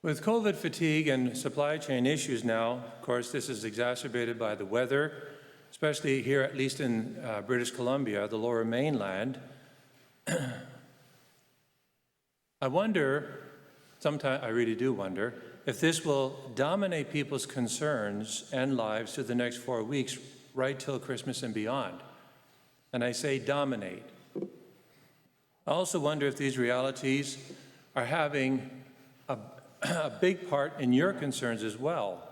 With COVID fatigue and supply chain issues now, of course, this is exacerbated by the weather, especially here, at least in British Columbia, the lower mainland. I wonder, sometimes I really do wonder, if this will dominate people's concerns and lives through the next 4 weeks, right till Christmas and beyond. And I say dominate. I also wonder if these realities are having a big part in your concerns as well.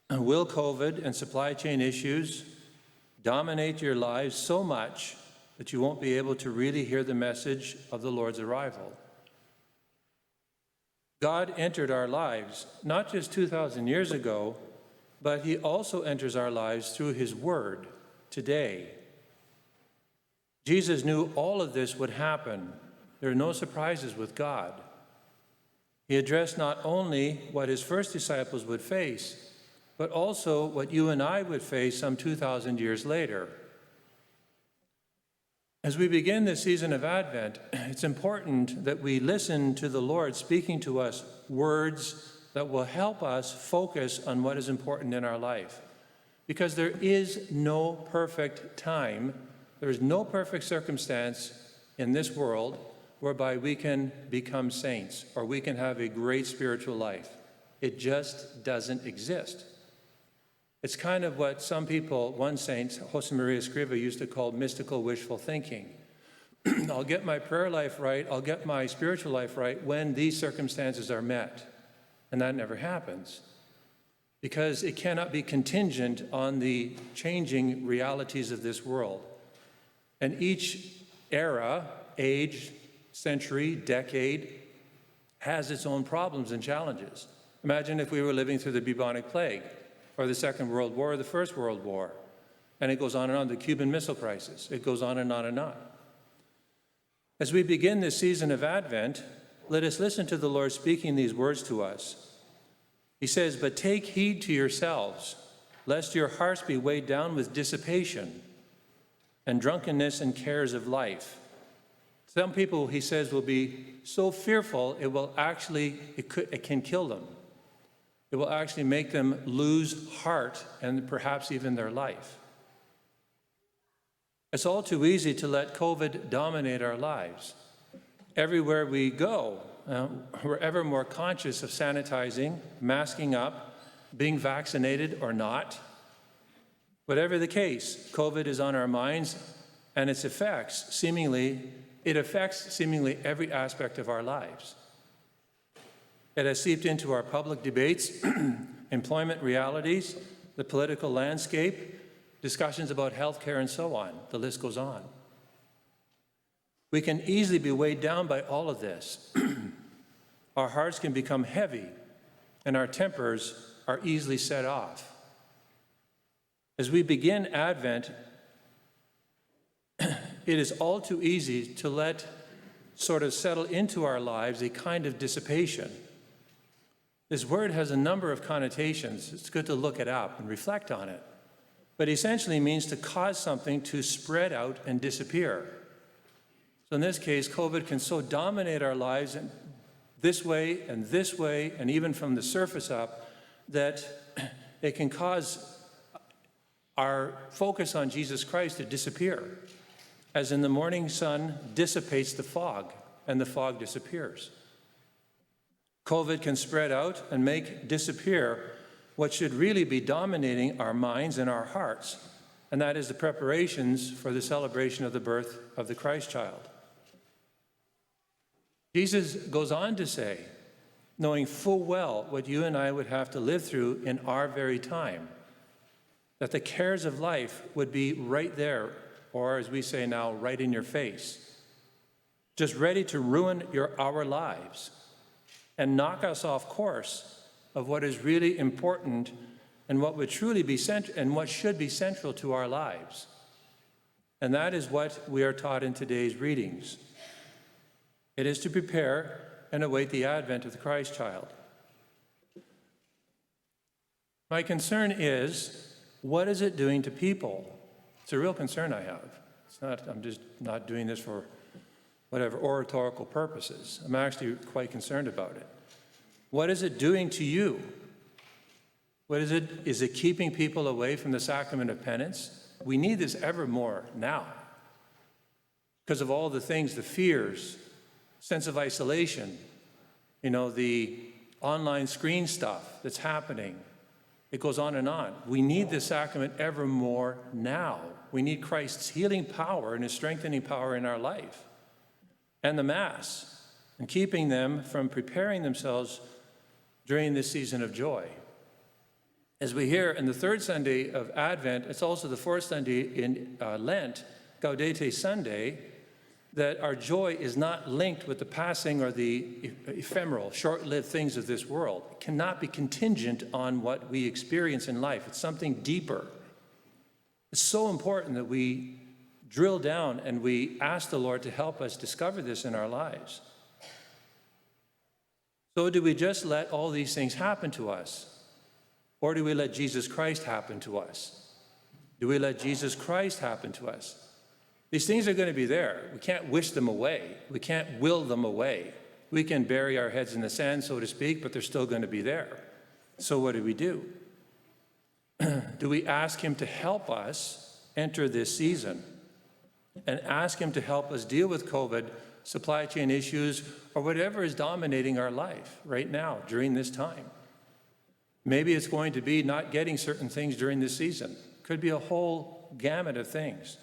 Will COVID and supply chain issues dominate your lives so much that you won't be able to really hear the message of the Lord's arrival? God entered our lives not just 2,000 years ago, but he also enters our lives through his word today. Jesus knew all of this would happen. There are no surprises with God. He addressed not only what his first disciples would face, but also what you and I would face some 2,000 years later. As we begin this season of Advent, it's important that we listen to the Lord speaking to us words that will help us focus on what is important in our life. Because there is no perfect time, there is no perfect circumstance in this world whereby we can become saints or we can have a great spiritual life. It just doesn't exist. It's kind of what some people, one saint, Josemaria Escriva, used to call mystical wishful thinking. I'll get my prayer life right, I'll get my spiritual life right when these circumstances are met. And that never happens, because it cannot be contingent on the changing realities of this world. And each era, age, century, decade, has its own problems and challenges. Imagine if we were living through the bubonic plague, or the Second World War, or the First World War. And it goes on and on, the Cuban Missile Crisis. It goes on and on and on. As we begin this season of Advent, let us listen to the Lord speaking these words to us. He says, "But take heed to yourselves, lest your hearts be weighed down with dissipation and drunkenness and cares of life." Some people, he says, will be so fearful it can kill them. It will actually make them lose heart and perhaps even their life. It's all too easy to let COVID dominate our lives. Everywhere we go, we're ever more conscious of sanitizing, masking up, being vaccinated or not. Whatever the case, COVID is on our minds, and it affects seemingly every aspect of our lives. It has seeped into our public debates, employment realities, the political landscape, discussions about health care, and so on. The list goes on. We can easily be weighed down by all of this. Our hearts can become heavy, and our tempers are easily set off. As we begin Advent, it is all too easy to let sort of settle into our lives a kind of dissipation. This word has a number of connotations. It's good to look it up and reflect on it. But essentially means to cause something to spread out and disappear. So in this case, COVID can so dominate our lives in this way, and even from the surface up, that it can cause our focus on Jesus Christ to disappear. As in the morning sun dissipates the fog, and the fog disappears. COVID can spread out and make disappear what should really be dominating our minds and our hearts, and that is the preparations for the celebration of the birth of the Christ child. Jesus goes on to say, knowing full well what you and I would have to live through in our very time, that the cares of life would be right there, or as we say now, right in your face, just ready to ruin our lives and knock us off course of what is really important and what would truly be and what should be central to our lives. And that is what we are taught in today's readings. It is to prepare and await the advent of the Christ child. My concern is, what is it doing to people? It's a real concern I have. I'm just not doing this for whatever oratorical purposes. I'm actually quite concerned about it. What is it doing to you? What is it? Is it keeping people away from the sacrament of penance? We need this ever more now because of all the things, the fears, sense of isolation, the online screen stuff that's happening. It goes on and on. We need this sacrament ever more now. We need Christ's healing power and his strengthening power in our life. And the Mass, and keeping them from preparing themselves during this season of joy. As we hear in the third Sunday of Advent, it's also the fourth Sunday in Lent, Gaudete Sunday, that our joy is not linked with the passing or the ephemeral, short-lived things of this world. It cannot be contingent on what we experience in life. It's something deeper. It's so important that we drill down and we ask the Lord to help us discover this in our lives. So do we just let all these things happen to us? Or do we let Jesus Christ happen to us? Do we let Jesus Christ happen to us? These things are going to be there. We can't wish them away. We can't will them away. We can bury our heads in the sand, so to speak, but they're still going to be there. So what do? Do we ask him to help us enter this season and ask him to help us deal with COVID, supply chain issues, or whatever is dominating our life right now during this time? Maybe it's going to be not getting certain things during this season. Could be a whole gamut of things.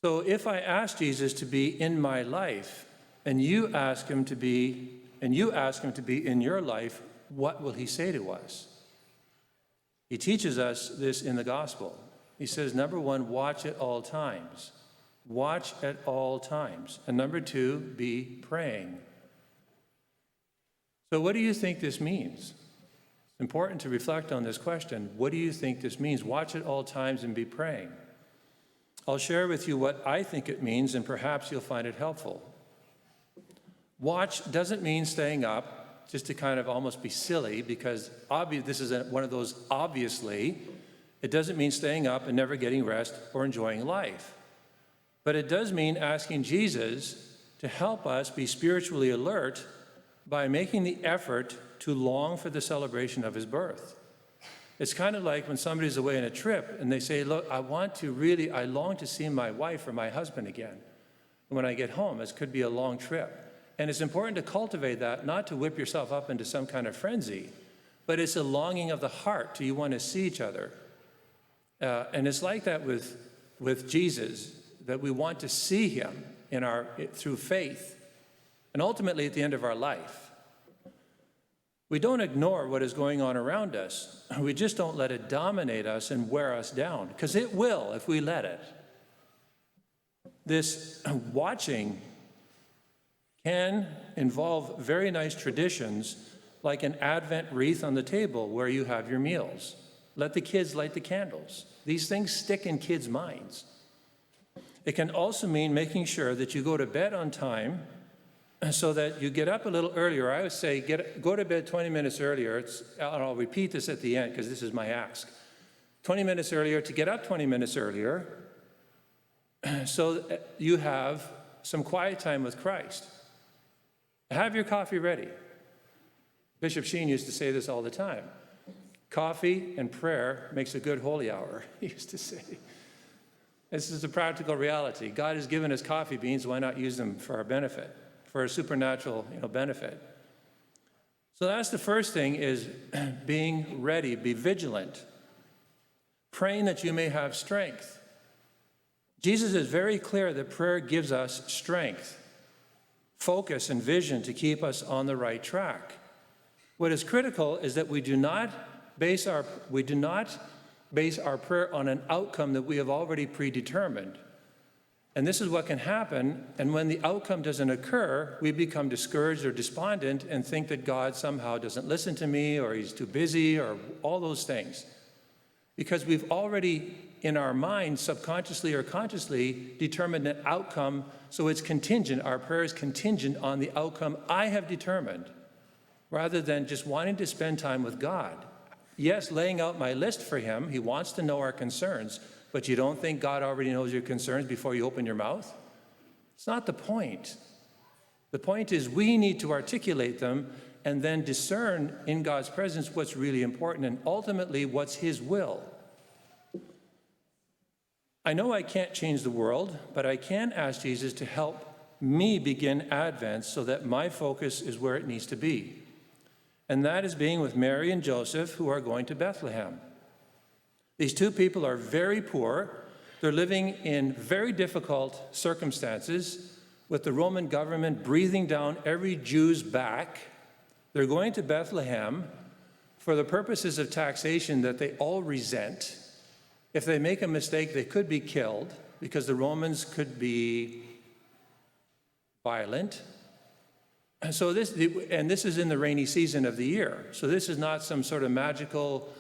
So if I ask Jesus to be in my life, and you ask him to be in your life, what will he say to us? He teaches us this in the gospel. He says, number one, watch at all times. Watch at all times. And number two, be praying. So what do you think this means? It's important to reflect on this question. What do you think this means? Watch at all times and be praying. I'll share with you what I think it means, and perhaps you'll find it helpful. Watch doesn't mean staying up just to kind of almost be silly, because this is one of those obviously. It doesn't mean staying up and never getting rest or enjoying life. But it does mean asking Jesus to help us be spiritually alert by making the effort to long for the celebration of his birth. It's kind of like when somebody's away on a trip and they say, look, I long to see my wife or my husband again. And when I get home, it could be a long trip. And it's important to cultivate that, not to whip yourself up into some kind of frenzy, but it's a longing of the heart. Do you want to see each other? And it's like that with Jesus, that we want to see him through faith, and ultimately at the end of our life. We don't ignore what is going on around us. We just don't let it dominate us and wear us down, because it will if we let it. This watching can involve very nice traditions, like an Advent wreath on the table where you have your meals. Let the kids light the candles. These things stick in kids' minds. It can also mean making sure that you go to bed on time so that you get up a little earlier. I would say go to bed 20 minutes earlier. And I'll repeat this at the end because this is my ask. 20 minutes earlier, to get up 20 minutes earlier so that you have some quiet time with Christ. Have your coffee ready. Bishop Sheen used to say this all the time. Coffee and prayer makes a good holy hour, he used to say. This is a practical reality. God has given us coffee beans. Why not use them for our benefit, for a supernatural benefit? So that's the first thing, is being ready, be vigilant, praying that you may have strength. Jesus is very clear that prayer gives us strength, focus, and vision to keep us on the right track. What is critical is that we do not base our prayer on an outcome that we have already predetermined. And this is what can happen. And when the outcome doesn't occur, we become discouraged or despondent and think that God somehow doesn't listen to me, or he's too busy, or all those things. Because we've already, in our minds, subconsciously or consciously, determined an outcome. So it's contingent. Our prayer is contingent on the outcome I have determined, rather than just wanting to spend time with God. Yes, laying out my list for him. He wants to know our concerns, but you don't think God already knows your concerns before you open your mouth? It's not the point. The point is we need to articulate them and then discern in God's presence what's really important and ultimately what's his will. I know I can't change the world, but I can ask Jesus to help me begin Advent so that my focus is where it needs to be. And that is being with Mary and Joseph, who are going to Bethlehem. These two people are very poor. They're living in very difficult circumstances, with the Roman government breathing down every Jew's back. They're going to Bethlehem for the purposes of taxation that they all resent. If they make a mistake, they could be killed because the Romans could be violent. So this is in the rainy season of the year. So this is not some sort of magical,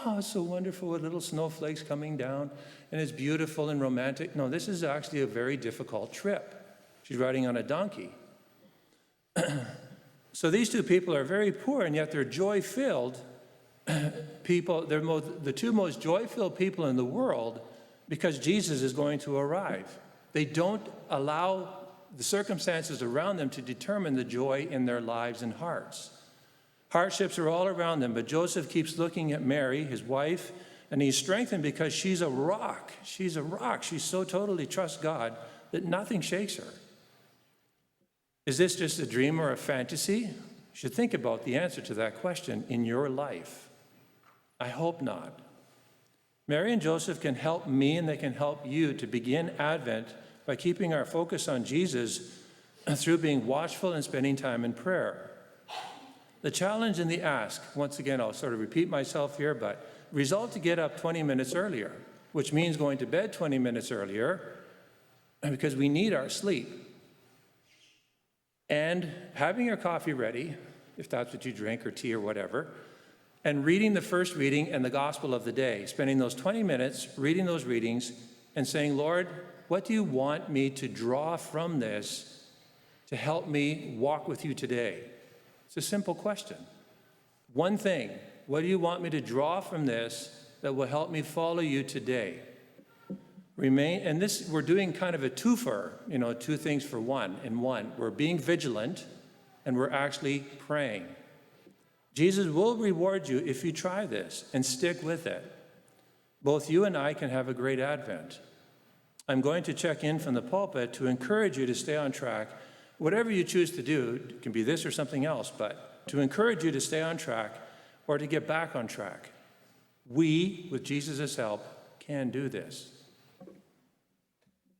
oh, it's so wonderful with little snowflakes coming down and it's beautiful and romantic. No, this is actually a very difficult trip. She's riding on a donkey. So these two people are very poor, and yet they're joy-filled people. They're the two most joy-filled people in the world because Jesus is going to arrive. They don't allow the circumstances around them to determine the joy in their lives and hearts. Hardships are all around them, but Joseph keeps looking at Mary, his wife, and he's strengthened because she's a rock. She's a rock. She so totally trusts God that nothing shakes her. Is this just a dream or a fantasy? You should think about the answer to that question in your life. I hope not. Mary and Joseph can help me, and they can help you to begin Advent by keeping our focus on Jesus through being watchful and spending time in prayer. The challenge and the ask, once again, I'll sort of repeat myself here, but resolve to get up 20 minutes earlier, which means going to bed 20 minutes earlier because we need our sleep. And having your coffee ready, if that's what you drink, or tea or whatever, and reading the first reading and the gospel of the day, spending those 20 minutes reading those readings and saying, Lord, what do you want me to draw from this to help me walk with you today? It's a simple question. One thing, what do you want me to draw from this that will help me follow you today? And this, we're doing kind of a twofer, two things for one in one. We're being vigilant and we're actually praying. Jesus will reward you if you try this and stick with it. Both you and I can have a great Advent. I'm going to check in from the pulpit to encourage you to stay on track. Whatever you choose to do, it can be this or something else, but to encourage you to stay on track or to get back on track. We, with Jesus' help, can do this.